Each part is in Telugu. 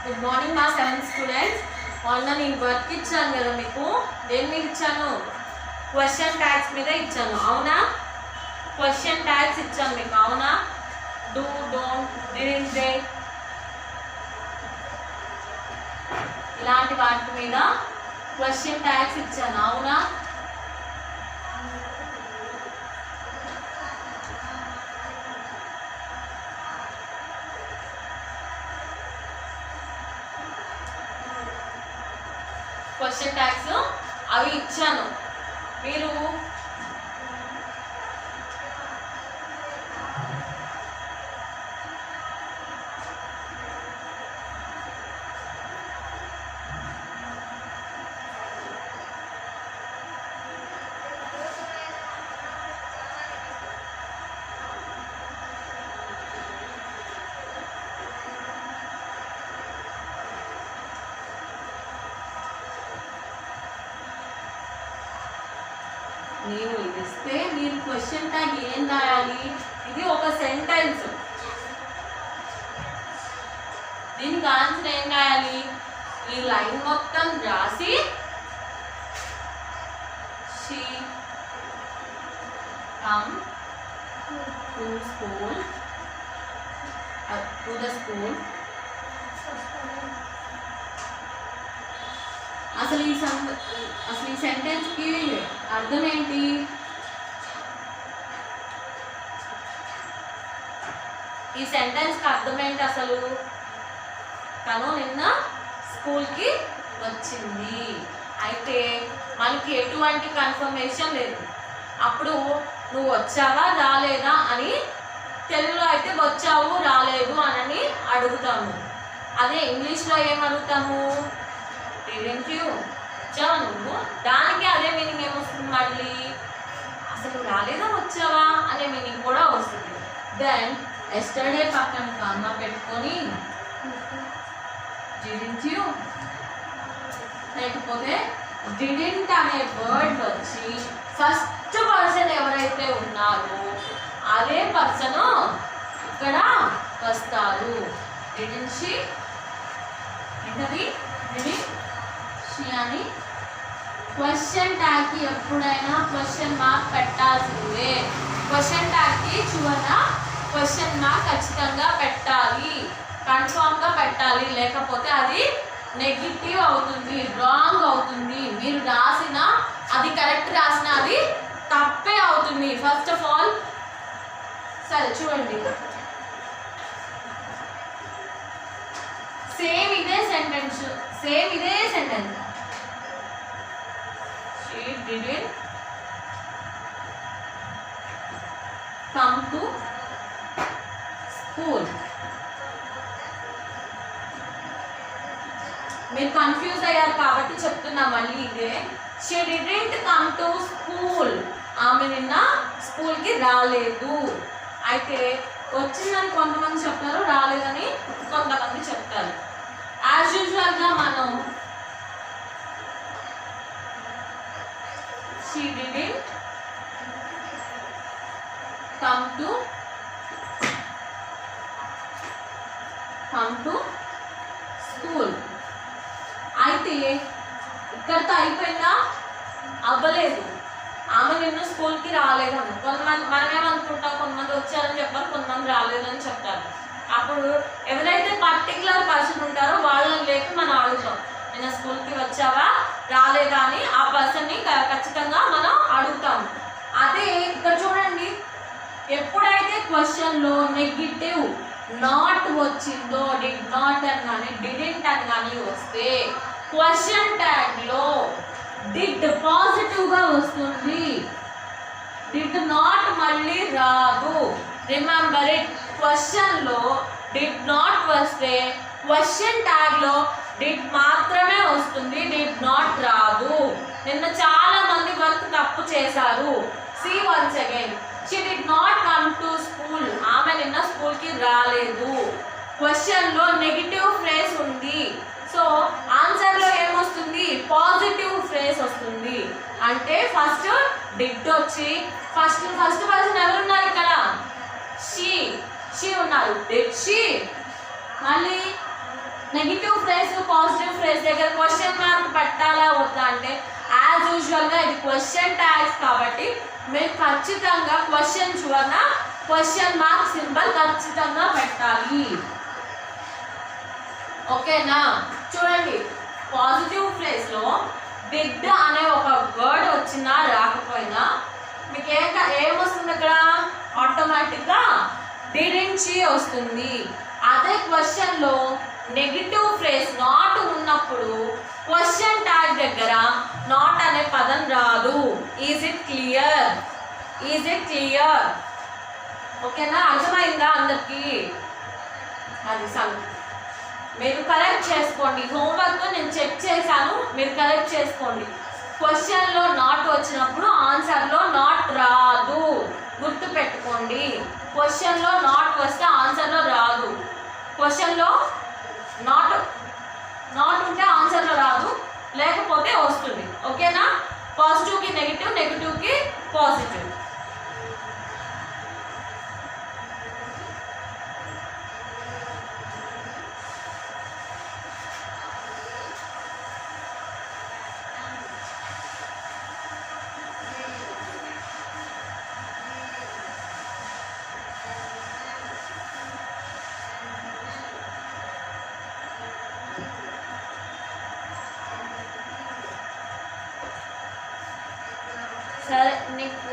గుడ్ మార్నింగ్ మా 7th స్టూడెంట్స్. మొన్న నేను వర్క్ ఇచ్చాను కదా మీకు. దేని మీద ఇచ్చాను? క్వశ్చన్ ట్యాగ్స్ మీద ఇచ్చాను, అవునా? క్వశ్చన్ ట్యాగ్స్ ఇచ్చాను మీకు, అవునా? డూ, డోంట్, డిడ్ంట్ దే ఇలాంటి వాటి మీద క్వశ్చన్ ట్యాగ్స్ ఇచ్చాను, అవునా? క్వశ్చన్ ట్యాగ్స్ అవి ఇచ్చాను. మీరు నేను ఇది ఇస్తే మీరు క్వశ్చన్ ట్యాగ్ ఏం రాయాలి? ఇది ఒక సెంటెన్స్, దీనికి ఆన్సర్ ఏం రాయాలి? ఈ లైన్ మొత్తం రాసి she come to school to the school. అసలు ఈ సెంటెన్స్ కి అర్థం ఏంటి? ఈ సెంటెన్స్ కి అర్థం ఏంటి అసలు? తను నిన్న స్కూల్కి వచ్చింది. అయితే మనకి ఎటువంటి కన్ఫర్మేషన్ లేదు. అప్పుడు నువ్వు వచ్చావా రాలేదా అని తెలుగులో అయితే వచ్చావు రాలేదు అని అడుగుతాము. అదే ఇంగ్లీష్లో ఏం అడుగుతాము? డిడ్ంట్ యు, వచ్చావా నువ్వు? దానికి అదే మీనింగ్ ఏమొస్తుంది? మళ్ళీ అసలు రాలేదా వచ్చావా అనే మీనింగ్ కూడా వస్తుంది. దెన్ ఎస్టర్డే పక్కన కామా పెట్టుకొని డిడ్ంట్ యు, లేకపోతే డిడ్ంట్ అనే వర్డ్ వచ్చి ఫస్ట్ పర్సన్ ఎవరైతే ఉన్నారో అదే పర్సన్ ఇక్కడ వస్తారు. డిడ్ంట్ షీ, ఏంటది? డిడ్ంట్ షీ అని క్వశ్చన్ ట్యాగ్కి ఎప్పుడైనా క్వశ్చన్ మార్క్ పెట్టాల్సిందే. క్వశ్చన్ ట్యాగ్కి చివర క్వశ్చన్ మార్క్ ఖచ్చితంగా పెట్టాలి, కన్ఫామ్గా పెట్టాలి. లేకపోతే అది నెగిటివ్ అవుతుంది, రాంగ్ అవుతుంది. మీరు రాసిన అది కరెక్ట్ రాసిన అది తప్పే అవుతుంది. ఫస్ట్ ఆఫ్ ఆల్ సరే చూడండి, సేమ్ ఇదే sentence she didn't come to school. మీరు కన్ఫ్యూజ్ అయ్యారు కాబట్టి చెప్తున్నా మళ్ళీ ఇదే. she didn't come to school. ఆమె నిన్న స్కూల్కి రాలేదు. అయితే వచ్చిందని కొంతమంది చెప్తారు, రాలేదని కొంతమంది చెప్తారు. యాజ్ యూజువల్గా మనం she didn't come to school. అయితే ఇక్కడితో అయిపోయిందా? అవ్వలేదు. ఆమె నిన్ను స్కూల్కి రాలేదను. కొంతమంది మనమేమనుకుంటాం, కొంతమంది వచ్చారని చెప్పారు, కొంతమంది రాలేదని చెప్తారు. అప్పుడు ఎవరైతే పర్టికులర్ పర్సన్ ఉంటారో వాళ్ళని లేక మనం అడుగుతాం, నిన్న స్కూల్కి వచ్చావా రాలేదా అని ఆ పర్సన్ని ఖచ్చితంగా మనం అడుగుతాము. అదే ఇక్కడ చూడండి, ఎప్పుడైతే క్వశ్చన్లో నెగిటివ్ నాట్ వచ్చిందో, డిడ్ నాట్ అని కానీ డిడెంట్ అని కానీ వస్తే క్వశ్చన్ ట్యాగ్లో డిడ్ పాజిటివ్గా వస్తుంది, డిడ్ నాట్ మళ్ళీ రాదు. రిమెంబర్ ఇట్, క్వశ్చన్లో డిడ్ నాట్ వస్తే క్వశ్చన్ ట్యాగ్లో డిడ్ మాత్రమే వస్తుంది, డిడ్ నాట్ రాదు. నిన్న చాలా మంది వర్క్ తప్పు చేశారు. See once again, she did not come to school. ఆమె నిన్న స్కూల్కి రాలేదు. క్వశ్చన్లో నెగిటివ్ ఫ్రేజ్ ఉంది. సో ఆన్సర్లో ఏమొస్తుంది? పాజిటివ్ ఫ్రేజ్ వస్తుంది. అంటే ఫస్ట్ డిడ్ వచ్చి ఫస్ట్ పర్సన్ ఎవరున్నారు ఇక్కడ? షీ ఉన్నారు. డిడ్ షీ, మళ్ళీ నెగిటివ్ ఫ్రేజ్ పాజిటివ్ ఫ్రేజ్ దగ్గర క్వశ్చన్ మార్క్ పెట్టాలా వద్దా అంటే యాజ్ యూజువల్గా ఇది క్వశ్చన్ ట్యాగ్స్ కాబట్టి మీరు ఖచ్చితంగా క్వశ్చన్ చివరన క్వశ్చన్ మార్క్ సింబల్ ఖచ్చితంగా పెట్టాలి. ఓకేనా? చూడండి, పాజిటివ్ ఫ్రేజ్లో డిడ్ అనే ఒక వర్డ్ వచ్చినా రాకపోయినా మీకు ఏమొస్తుంది అక్కడ? ఆటోమేటిక్గా డిడ్ంట్ వస్తుంది. అదే క్వశ్చన్లో నెగిటివ్ ఫ్రేజ్ నాట్ ఉన్నప్పుడు క్వశ్చన్ ట్యాగ్ దగ్గర నాట్ అనే పదం రాదు. Is it clear? Is it clear? ఓకేనా? అర్థమైందా అందరికీ? అది సంగతి. మీరు కరెక్ట్ చేసుకోండి. హోంవర్క్ నేను చెక్ చేశాను, మీరు కరెక్ట్ చేసుకోండి. క్వశ్చన్లో నాట్ వచ్చినప్పుడు ఆన్సర్లో నాట్ రాదు, గుర్తు పెట్టుకోండి. క్వశ్చన్లో నాట్ వస్తే ఆన్సర్లో రాదు. క్వశ్చన్లో నాట్ ఉంటే ఆన్సర్లో రాదు, లేకపోతే వస్తుంది. ఓకేనా? పాజిటివ్కి నెగిటివ్, నెగిటివ్కి పాజిటివ్. సరే,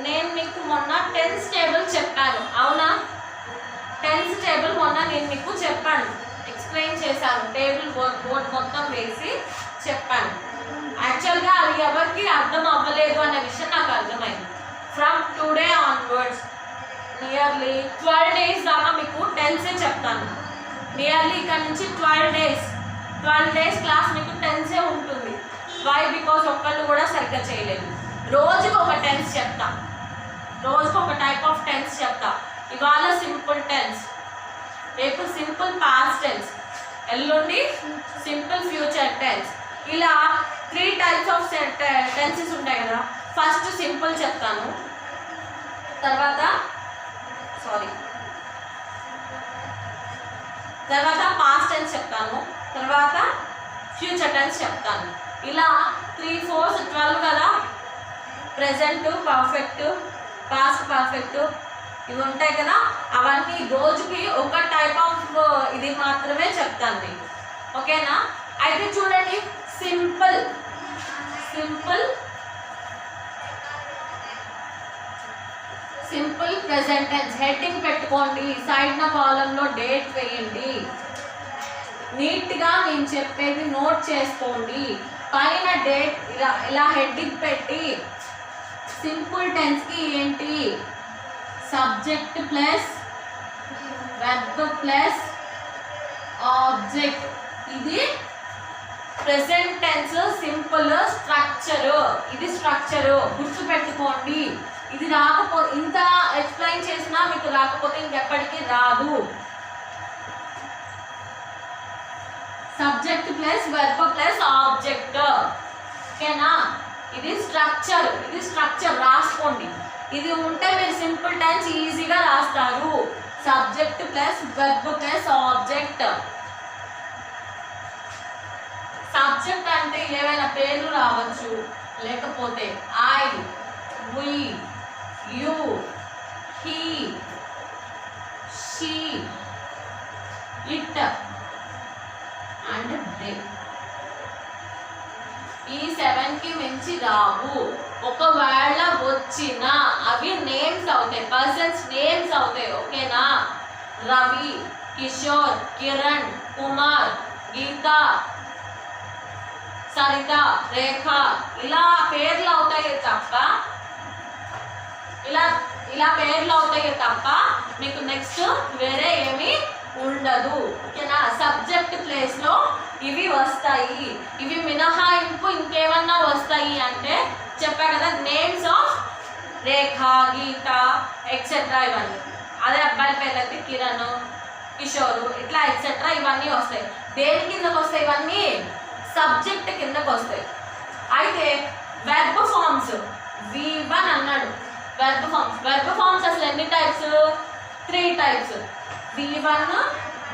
నేను మీకు మొన్న టెన్స్ టేబుల్ చెప్పాను, అవునా? టెన్స్ టేబుల్ మొన్న నేను మీకు చెప్పాను, ఎక్స్ప్లెయిన్ చేశాను. టేబుల్ బోర్డ్ మొత్తం వేసి చెప్పాను. యాక్చువల్గా అది ఎవరికి అర్థం అవ్వలేదు అనే విషయం నాకు అర్థమైంది. From today onwards nearly 12 days దాకా మీకు టెన్సే చెప్తాను. నియర్లీ ఇక్కడ నుంచి 12 days క్లాస్ మీకు టెన్సే ఉంటుంది. వై? బికాజ్ ఒక్కళ్ళు కూడా సరిగ్గా చేయలేదు. రోజుకి ఒక టెన్స్ చెప్తా, రోజుకి ఒక టైప్ ఆఫ్ టెన్స్ చెప్తా. ఇవాళ సింపుల్ టెన్స్, రేపు సింపుల్ పాస్ట్ టెన్స్, ఎల్లుండి సింపుల్ ఫ్యూచర్ టెన్స్. ఇలా 3 types ఆఫ్ టెన్సెస్ ఉంటాయి కదా. ఫస్ట్ సింపుల్ చెప్తాను, తర్వాత పాస్ట్ టెన్స్ చెప్తాను, తర్వాత ఫ్యూచర్ టెన్స్ చెప్తాను. ఇలా 3, 4, 12 కదా. ప్రెజెంట్ పర్ఫెక్ట్, పాస్ట్ పర్ఫెక్ట్ ఇవి ఉంటాయి కదా. అవన్నీ రోజుకి ఒక టైప్ ఆఫ్ ఇది మాత్రమే చెప్తాను మీకు. ఓకేనా? అయితే చూడండి, సింపుల్ ప్రెజెంట్ టెన్స్ హెడ్డింగ్ పెట్టుకోండి, సైడ్న కాలంలో డేట్ వేయండి. నీట్గా నేను చెప్పేది నోట్ చేసుకోండి. పైన డేట్ ఇలా హెడ్డింగ్ పెట్టి, సింపుల్ టెన్స్కి ఏంటి? Subject plus verb plus object. ఇది ప్రెజెంట్ టెన్స్ సింపుల్ స్ట్రక్చరు. ఇది స్ట్రక్చరు, గుర్తుపెట్టుకోండి. ఇది రాకపోతే, ఇంత ఎక్స్ప్లెయిన్ చేసినా మీకు రాకపోతే ఇంకెప్పటికీ రాదు. Subject plus verb plus object. ఓకేనా? ఇది స్ట్రక్చర్ రాసుకోండి. ఇది ఉంటే మీరు సింపుల్ టెన్స్ ఈజీగా రాస్తారు. Subject plus verb plus object. Subject అంటే ఏవైనా పేర్లు రావచ్చు, లేకపోతే I, we, you, he, she, it and they. ఈ 7కి మించి రావు. ఒకవేళ వచ్చినా అవి నేమ్స్ అవుతాయి, పర్సన్స్ నేమ్స్ అవుతాయి. ఓకేనా? రవి, కిషోర్, కిరణ్, కుమార్, గీత, సరిత, రేఖ ఇలా పేర్లు అవుతాయి తప్ప మీకు నెక్స్ట్ వేరే ఏమీ ఉండదు. ఓకేనా? సబ్జెక్ట్ ప్లేస్లో ఇవి వస్తాయి. ఇవి మినహాయింపు ఇంకేమన్నా వస్తాయి అంటే చెప్పా కదా, names of Rekha, Geeta etcetera ఇవన్నీ. అదే అబ్బాయిల పేర్లైతే కిరణ్, కిషోరు ఇట్లా ఎక్సెట్రా ఇవన్నీ వస్తాయి. దేని కిందకు వస్తాయి? ఇవన్నీ సబ్జెక్ట్ కిందకు వస్తాయి. అయితే వెర్బ్ ఫార్మ్స్ V1 అన్నాడు. వెర్బ్ ఫార్మ్స్ అసలు ఎన్ని types? 3 types. V1,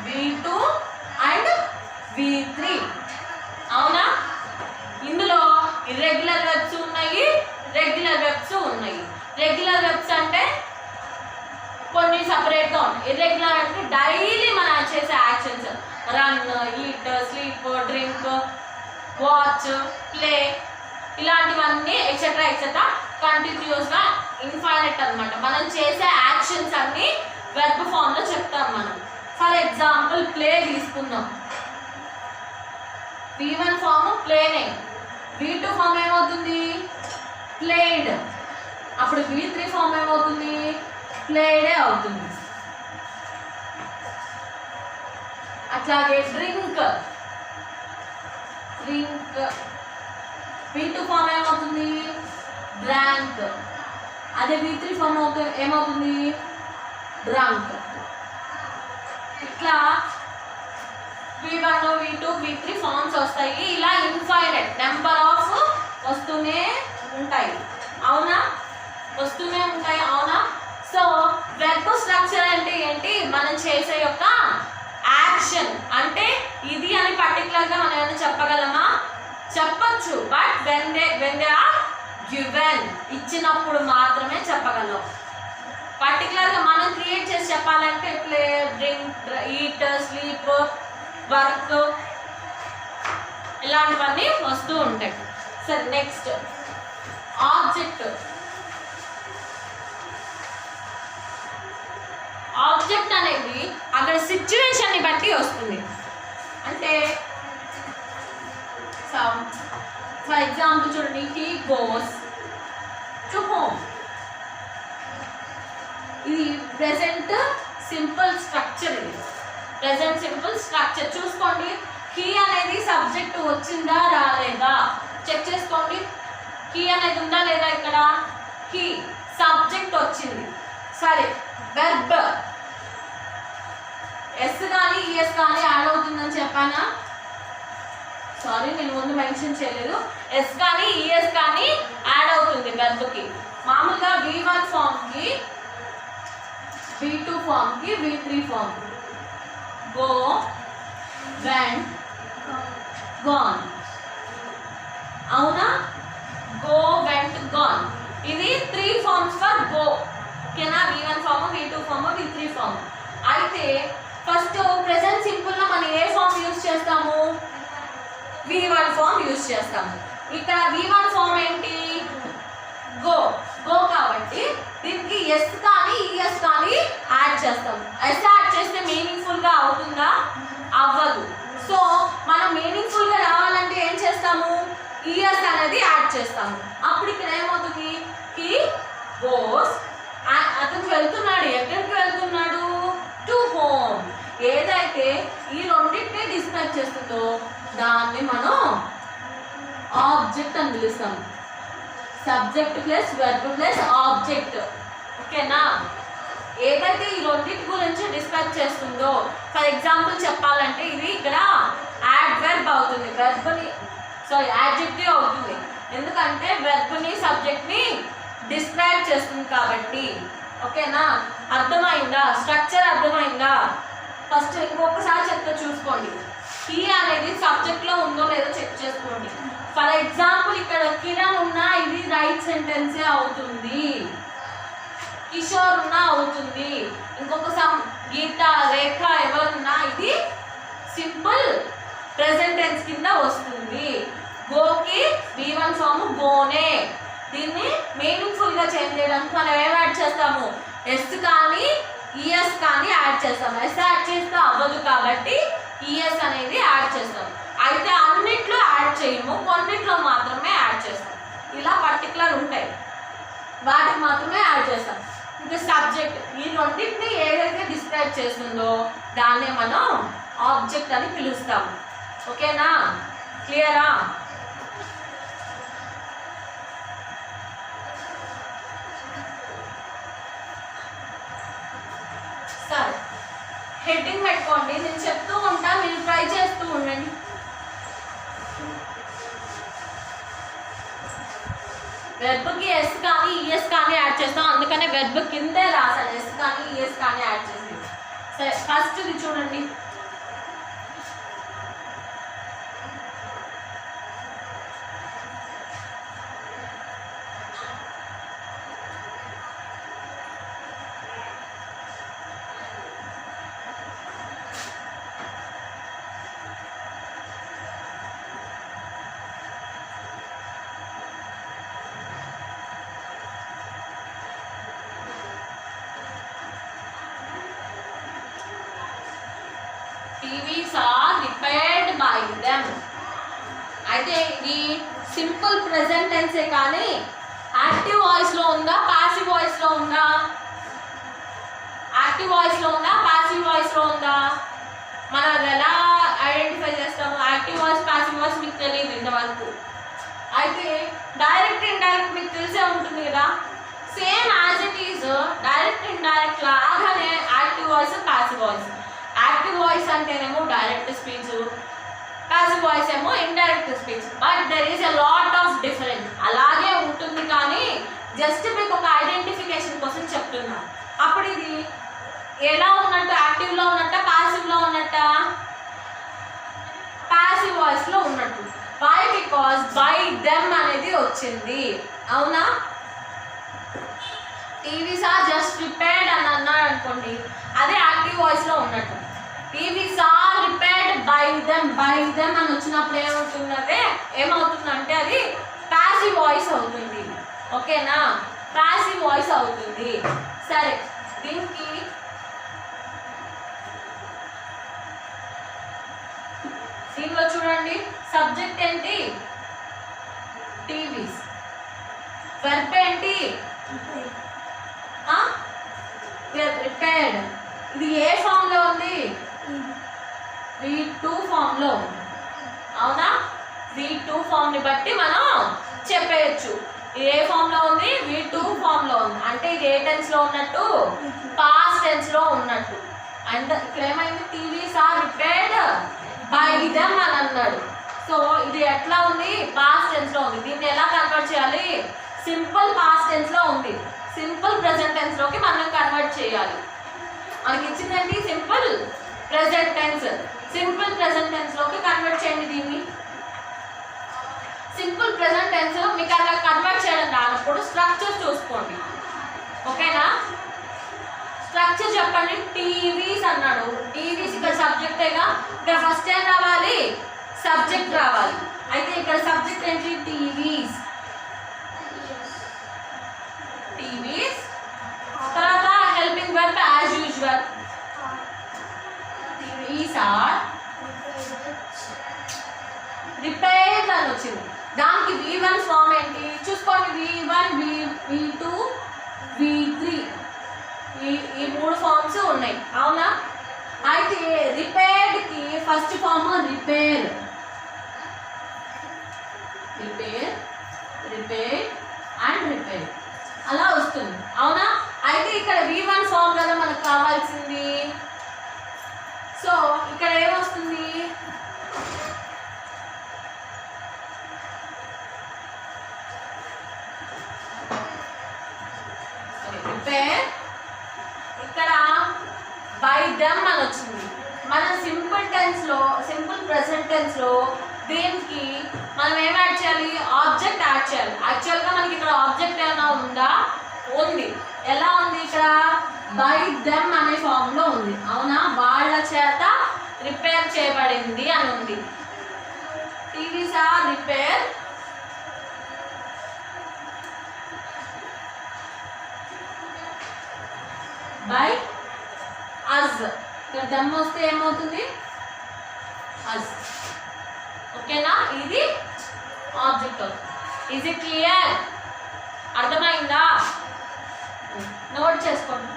V2 and V3 అవునా? ఇందులో ఇర్రెగ్యులర్ వెర్బ్స్ ఉన్నాయి, రెగ్యులర్ వెర్బ్స్ ఉన్నాయి. రెగ్యులర్ వెర్బ్స్ అంటే కొన్ని సపరేట్గా ఉంటాయి. ఇర్రెగ్యులర్ అంటే డైలీ మనం చేసే actions, run, eat, sleep, drink, watch, play, ఇలాంటివన్నీ ఎక్సెట్రా ఎక్సెట్రా కంటిన్యూస్గా ఇన్ఫైనైట్ అనమాట. మనం చేసే యాక్షన్స్ అన్ని వెర్బ్ ఫామ్లో చెప్తాం మనం. ఫర్ ఎగ్జాంపుల్ ప్లే తీసుకుందాం. V1 ఫామ్ ప్లేనే, V2 ఫామ్ ఏమవుతుంది ప్లేడ్, అప్పుడు V3 ఫామ్ ఏమవుతుంది ప్లేడే అవుతుంది. అట్లాగే డ్రింక్, V2 ఫామ్ ఏమవుతుంది డ్రాంక్, అదే V3 ఫామ్ ఏమవుతుంది డ్రంక్. ఇట్లా V1, V2, V3 ఫామ్స్ వస్తాయి. ఇలా ఇన్ఫైనైట్ నెంబర్ ఆఫ్ వస్తూనే ఉంటాయి. అవునా? వస్తూనే ఉంటాయి. అవునా? సో వెర్బ్ స్ట్రక్చర్ అంటే ఏంటి? మనం చేసే యొక్క యాక్షన్. అంటే ఇది అని పర్టికులర్గా మనం ఏమైనా చెప్పగలమా? చెప్పచ్చు, but when they are given, ఇచ్చినప్పుడు మాత్రమే చెప్పగలం. పర్టికులర్గా మనం క్రియేట్ చేసి చెప్పాలంటే play, drink, eat, sleep, work, ఇలాంటివన్నీ వస్తూ ఉంటాయి. సరే, నెక్స్ట్ ఆబ్జెక్ట్. ఆబ్జెక్ట్ అనేది అక్కడ సిచ్యువేషన్ని బట్టి వస్తుంది. అంటే ఫర్ ఎగ్జాంపుల్ చూడండి, హీ గోస్ టు హోమ్. ఇది ప్రెజెంట్ సింపుల్ స్ట్రక్చర్. ఇది ప్రెజెంట్ సింపుల్ స్ట్రక్చర్. చూసుకోండి, హీ అనేది సబ్జెక్ట్ వచ్చిందా రాలేదా చెక్ చేసుకోండి. హీ అనేది ఉందా లేదా? ఇక్కడ హీ సబ్జెక్ట్ వచ్చింది. సరే, వెర్బ్ ఎస్ కానీ ఈఎస్ కానీ యాడ్ అవుతుందని చెప్పానా? సారీ, నేను ముందు మెన్షన్ చేయలేదు. ఎస్ కానీ ఈఎస్ కానీ యాడ్ అవుతుంది వెర్బ్కి. మామూలుగా V1 ఫామ్కి, V2 ఫామ్కి, V3 ఫామ్కి గో, వెంట్, గాన్. అవునా? Go, went, gone. ఇది 3 ఫార్మ్స్ ఫర్ గో. ఓకేనా? V1 form, V2 form, V3 form. అయితే ఫస్ట్ ప్రెజెంట్ సింపుల్లో మనం ఏ ఫామ్ యూజ్ చేస్తాము? V1 ఫామ్ యూజ్ చేస్తాము. ఇక్కడ V1 ఫామ్ ఏంటి? గో. గో కాబట్టి దీనికి ఎస్ కానీ ఈఎస్ కానీ యాడ్ చేస్తాము. ఎస్ యాడ్ చేస్తే మీనింగ్ఫుల్గా అవుతుందా? అవ్వదు. సో మనం మీనింగ్ఫుల్గా రావాలంటే ఏం చేస్తాము? ఈఎస్ అనేది యాడ్ చేస్తాము. అప్పుడు ఇక్కడ ఏమవుతుంది? హీ గోస్, అతను వెళ్తున్నాడు. ఎక్కడికి వెళ్తున్నాడు? To home. ఏదైతే ఈ రెండింటిని డిస్క్రైబ్ చేస్తుందో దాన్ని మనం ఆబ్జెక్ట్ అని పిలుస్తాం. Subject plus verb plus object. ఓకేనా? ఏదైతే ఈ రెండింటి గురించి డిస్క్రైబ్ చేస్తుందో, ఫర్ ఎగ్జాంపుల్ చెప్పాలంటే ఇది ఇక్కడ యాడ్వర్బ్ అవుతుంది, వెర్బ్ని యాడ్జెక్టివ్ అవుతుంది. ఎందుకంటే వెర్బ్ని సబ్జెక్ట్ని డిస్క్రైబ్ చేస్తుంది కాబట్టి. ఓకేనా? అర్థమైందా? స్ట్రక్చర్ అర్థమైందా? ఫస్ట్ ఇంకొకసారి చెప్తే చూసుకోండి. హీ అనేది సబ్జెక్ట్లో ఉందో లేదో చెక్ చేసుకోండి. ఫర్ ఎగ్జాంపుల్ ఇక్కడ కిరణ్ ఉన్నా ఇది రైట్ సెంటెన్సే అవుతుంది, కిషోర్ ఉన్నా అవుతుంది, ఇంకొక గీత, రేఖ ఎవరున్నా ఇది సింపుల్ ప్రెజెంట్ టెన్స్ కింద వస్తుంది. గోకి V1 ఫామ్ గోనే. దీన్ని మీనింగ్ఫుల్గా చేంజ్ చేయడానికి మనం ఏం యాడ్ చేస్తాము? ఎస్ కానీ ఈఎస్ కానీ యాడ్ చేస్తాము. ఎస్ యాడ్ చేస్తే అవ్వదు కాబట్టి ఈఎస్ అనేది యాడ్ చేస్తాం. అయితే అన్నిట్లో యాడ్ చేయము, కొన్నిట్లో మాత్రమే యాడ్ చేస్తాం. ఇలా పర్టికులర్ ఉంటాయి, వాటికి మాత్రమే యాడ్ చేస్తాం. ఇంకా సబ్జెక్ట్ ఈ రెండింటిని ఏదైతే డిస్క్రైబ్ చేస్తుందో దాన్నే మనం ఆబ్జెక్ట్ అని పిలుస్తాము. ఓకేనా? క్లియరా? సరే, హెడ్డింగ్ పెట్టుకోండి. నేను చెప్తూ ఉంటా, మీరు ట్రై చేస్తూ ఉండండి. వెర్బ్కి ఎస్ కానీ ఈఎస్ కానీ యాడ్ చేస్తాం, అందుకనే వెర్బ్ కిందే రాసాను ఎస్ కానీ ఈఎస్ కానీ యాడ్ చేసి. సరే, ఫస్ట్ ఇది చూడండి. TVs are repaired by them. అయితే ఇది సింపుల్ ప్రెజెంట్ టెన్సే కానీ యాక్టివ్ వాయిస్లో ఉందా పాసివ్ వాయిస్లో ఉందా? యాక్టివ్ వాయిస్లో ఉందా పాసివ్ వాయిస్లో ఉందా? మనం అది ఎలా ఐడెంటిఫై చేస్తాము? యాక్టివ్ వాయిస్ పాసివ్ వాయిస్ మీకు తెలియదు ఇంతవరకు. అయితే డైరెక్ట్ ఇండైరెక్ట్ మీకు తెలిసే ఉంటుంది కదా. Same as it is direct indirect లాగానే active voice passive voice. Active voice అంటేనేమో డైరెక్ట్ స్పీచ్, పాసివ్ వాయిస్ ఏమో indirect speech. But there is a lot of difference. అలాగే ఉంటుంది కానీ జస్ట్ మీకు ఒక ఐడెంటిఫికేషన్ కోసం చెప్తున్నా. అప్పుడు ఇది ఎలా ఉన్నట్టు? యాక్టివ్లో ఉన్నట్ట పాసివ్లో ఉన్నట్ట? పాసివ్ వాయిస్లో ఉన్నట్టు. వై? బికాజ్ బై దెమ్ అనేది వచ్చింది. అవునా? టీవీస్ ఆర్ జస్ట్ రిపేర్డ్ అని అన్నాడు అనుకోండి, అదే యాక్టివ్ వాయిస్లో ఉన్నట్టు. TVs are repaired by them. By them అని వచ్చినప్పుడు ఏమవుతుందంటే అది పాసివ్ వాయిస్ అవుతుంది. ఓకేనా? పాసివ్ వాయిస్ అవుతుంది. సరే, దీనికి దీనిలో చూడండి, సబ్జెక్ట్ ఏంటి? టీవీస్. వెర్బ్ ఏంటి? రిపేర్డ్. ఇది ఏ ఫామ్ లో ఉంది? V2 ఫామ్ లో ఉంది. అవునా? V2 ఫామ్ ని బట్టి మనం చెప్పేయచ్చు. ఇది ఏ ఫామ్ లో ఉంది? V2 ఫామ్ లో ఉంది. అంటే ఇది ఏ టెన్స్ లో ఉన్నట్టు? పాస్ట్ టెన్స్ లో ఉన్నట్టు. అండ్ ఇక్కడ ఏమైంది? TVs are repaired by them అని అన్నాడు. సో ఇది ఎట్లా ఉంది? పాస్ట్ టెన్స్ లో ఉంది. దీన్ని ఎలా కన్వర్ట్ చేయాలి? సింపుల్ పాస్ట్ టెన్స్ లో ఉంది. సింపుల్ ప్రెజెంట్ టెన్స్ లోకి మనం కన్వర్ట్ చేయాలి. మనకి ఇచ్చిందండి simple present tense. Simple present tense లోకి కన్వర్ట్ చేయండి దీన్ని. సింపుల్ ప్రెజెంట్ టెన్స్ మీకు అలా కన్వర్ట్ చేయడం రానప్పుడు స్ట్రక్చర్ చూసుకోండి. ఓకేనా? స్ట్రక్చర్ చెప్పండి. టీవీస్ అన్నాడు. టీవీస్ ఇక్కడ సబ్జెక్టేగా. ఇక్కడ ఫస్ట్ ఏం రావాలి? సబ్జెక్ట్ రావాలి. అయితే ఇక్కడ సబ్జెక్ట్ ఏంటి? టీవీస్. టీవీస్. తర్వాత helping verb as usual. TVs are repaired అని వచ్చింది. దానికి V1 ఫామ్ ఏంటి చూసుకోండి. V1, V2, V3 ఈ మూడు ఫామ్స్ ఉన్నాయి. అవునా? అయితే రిపేర్డ్ కి first form repair. Repair, repair and repair అలా వస్తుంది. అవునా? అయితే ఇక్కడ V1 ఫామ్ కదా మనకు కావాల్సింది. సో ఇక్కడ ఏమొస్తుంది? రిపేర్. ఇక్కడ బై దెమ్ అని వచ్చింది. మనం సింపుల్ టెన్స్ లో, సింపుల్ ప్రెజెంట్ టెన్స్ లో దీనికి మనం ఏం యాడ్ చేయాలి? ఆబ్జెక్ట్ యాడ్ చేయాలి. యాక్చువల్గా మనకి ఇక్కడ ఆబ్జెక్ట్ ఏమైనా ఉందా? ఉంది. ఎలా ఉంది? ఇక్కడ బై దెమ్ అనే ఫామ్ లో ఉంది. అవునా? వాళ్ళ చేత రిపేర్ చేయబడింది అని ఉంది. TVs are repair by us. ఇక్కడ దమ్ వస్తే ఏమవుతుంది? అజ్. ఓకేనా? ఇది ఆబ్జెక్ట్ అవుతుంది. Is it clear? అర్థమైందా? నోట్ చేసుకోండి.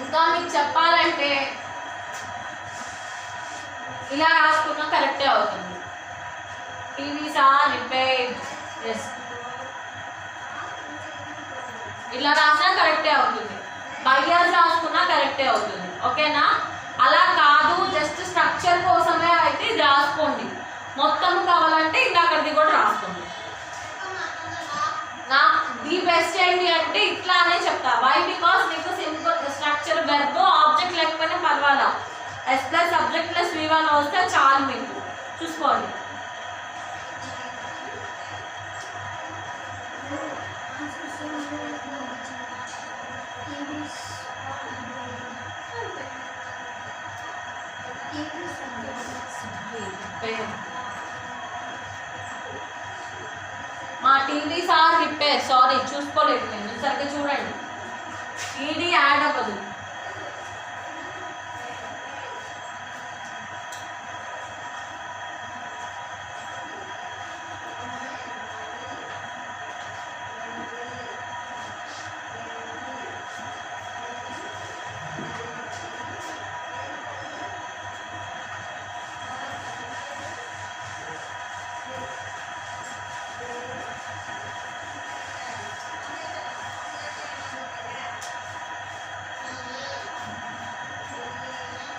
ఇంకా మీకు చెప్పాలంటే ఇలా రాసుకున్నా కరెక్టే అవుతుంది. TVs are repaired. ఎస్, ఇలా రాసినా కరెక్టే అవుతుంది. బయ్యర్స్ రాసుకున్నా కరెక్టే అవుతుంది. ఓకేనా? అలా కాదు, జస్ట్ స్ట్రక్చర్ కోసమే అయితే ఇది రాసుకోండి. మొత్తం కావాలంటే ఇంకా అక్కడిది కూడా రాసుకోండి. నా ది బెస్ట్ ఏంటి అంటే ఇట్లానే చెప్తా. వై? బికాస్ మీకు సింపుల్ స్ట్రక్చర్ వెర్బ్ ఆబ్జెక్ట్ లేకపోయినా పర్వాలా. S plus subject plus V1 వస్తే చాలు. మీకు చూసుకోండి. సారీ చూసుకోలేదు నేను, సరిగ్గా చూడండి. ఈడీ యాడ్ అవ్వదు.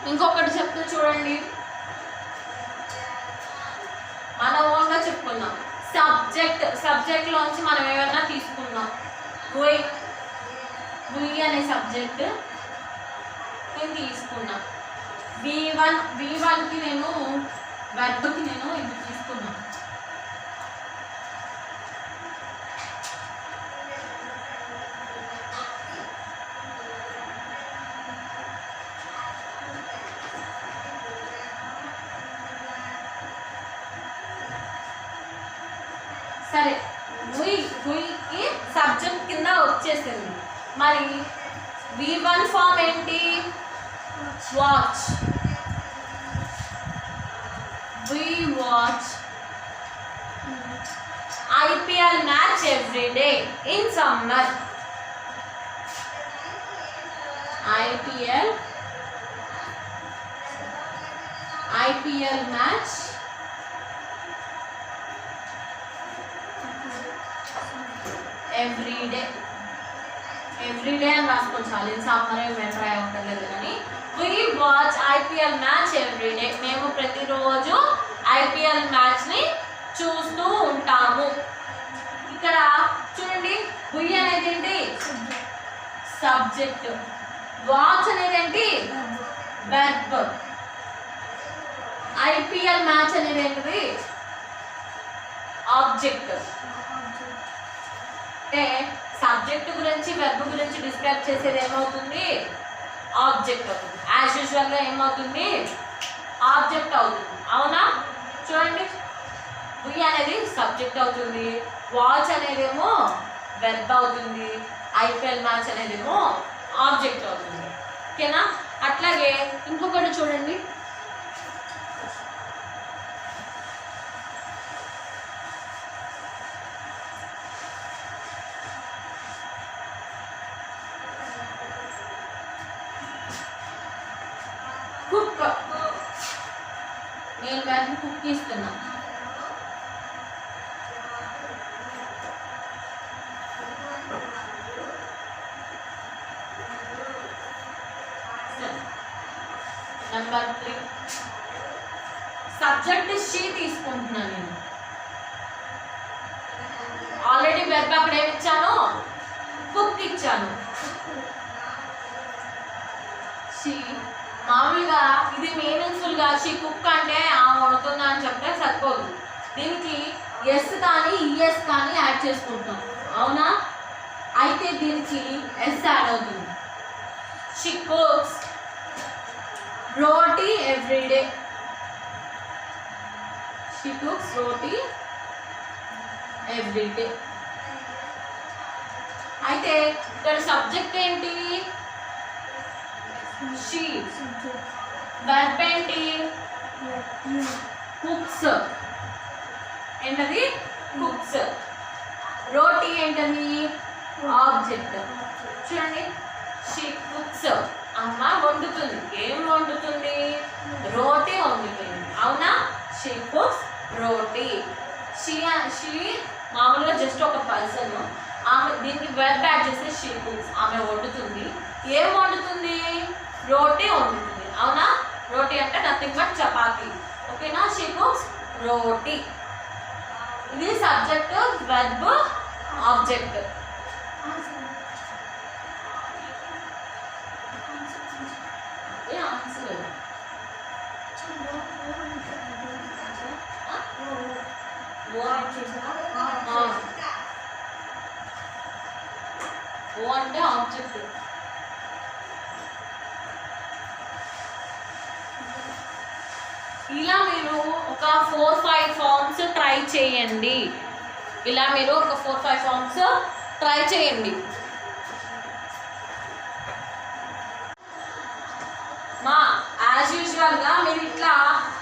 ఇంకొకటి చెప్తే చూడండి, మన ఓన్గా చెప్పుకుందాం. సబ్జెక్ట్లోంచి మనం ఏమైనా తీసుకుందాం. గుయ్ అనే సబ్జెక్ట్ నేను తీసుకున్నా. V1కి నేను వెర్బ్కి నేను ఇది తీసుకున్నాను. సరే, గుయ్కి సబ్జెక్ట్ కింద వచ్చేసింది. మరి V1 ఫామ్ ఏంటి? Watch. We watch IPL match every day in summer. IPL match every day అని రాసుకోవచ్చు. చాలు, సమ్మర్ ఏమైనా రాయ ఉండలేదు కానీ we watch IPL match every day. మేము ప్రతిరోజు IPL మ్యాచ్ని చూస్తూ ఉంటాము. ఇక్కడ చూడండి, గుయ్ అనేది ఏంటి? సబ్జెక్ట్. వాచ్ అనేది ఏంటి? వెర్బ్. IPL మ్యాచ్ అనేది ఏంటిది? ఆబ్జెక్ట్. అంటే సబ్జెక్ట్ గురించి వెర్బ్ గురించి డిస్క్రైబ్ చేసేది ఏమవుతుంది? ఆబ్జెక్ట్ అవుతుంది. యాజ్ యూజువల్గా ఏమవుతుంది? ఆబ్జెక్ట్ అవుతుంది. అవునా? చూడండి, గుయ్ అనేది సబ్జెక్ట్ అవుతుంది, వాచ్ అనేదేమో వెర్బ్ అవుతుంది, IPL మ్యాచ్ అనేదేమో ఆబ్జెక్ట్ అవుతుంది. ఓకేనా? అట్లాగే ఇంకొకటి చూడండి, కుక్. నేను వెర్బ్ కుక్ ఇస్తున్నా. నెంబర్ 3 సబ్జెక్ట్ షీ తీసుకుంటున్నాను నేను. ఆల్రెడీ వెర్బ్ అక్కడ ఏమి ఇచ్చాను? కుక్ ఇచ్చాను. షీ మామూలుగా ఇది మీనింగ్ఫుల్గా షీ కుక్ అంటే వండుతుందా అని చెప్తే సరిపోదు. దీనికి ఎస్ కానీ ఈఎస్ కానీ యాడ్ చేసుకుంటాం. అవునా? అయితే దీనికి ఎస్ యాడ్ అవుతుంది. She cooks roti every day. She cooks roti every day. అయితే ఇక్కడ సబ్జెక్ట్ ఏంటి? షీ. వెర్బ్ ఏంటి? కుక్స్. ఏంటది? కుక్స్. రోటీ ఏంటది? ఆబ్జెక్ట్. చూడండి, షీ కుక్స్ అమ్మ వండుతుంది. ఏం వండుతుంది? రోటీ వండుతుంది. అవునా? She cooks roti. షీ మామూలుగా జస్ట్ ఒక పర్సన్. ఆమె దీనికి వెర్బ్ యాడ్ చేస్తే షీ కుక్స్. ఆమె వండుతుంది. ఏం వండుతుంది? రోటీ వండుతుంది. అవునా? రోటీ అంటే నథింగ్ బట్ చపాతీ. ఓకేనా? షీ కుక్స్ రోటీ. ఇది సబ్జెక్ట్, వెర్బ్, ఆబ్జెక్ట్. ఓ అంటే ఆబ్జెక్ట్. ఇలా మీరు ఒక 4-5 ఫార్మ్స్ ట్రై చేయండి. ఇలా మీరు ఒక 4-5 ఫార్మ్స్ ట్రై చేయండి. యాజ్ యూజువల్గా మీరు ఇట్లా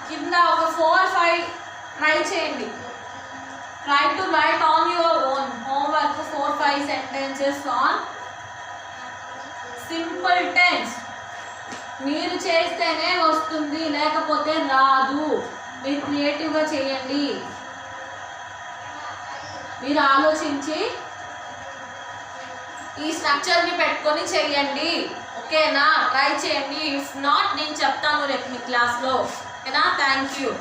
కింద ఒక 4-5 ట్రై చేయండి. Try to write on your own homework 4-5 sentences on simple tense. మీరు చేస్తేనే వస్తుంది, లేకపోతే రాదు. మీరు క్రియేటివ్గా చేయండి, మీరు ఆలోచించి ఈ స్ట్రక్చర్ని పెట్టుకొని చేయండి. ఓకేనా? ట్రై చేయండి. ఇఫ్ నాట్ నేను చెప్తాను రేపు మీ క్లాస్లో. ఓకేనా? Thank you.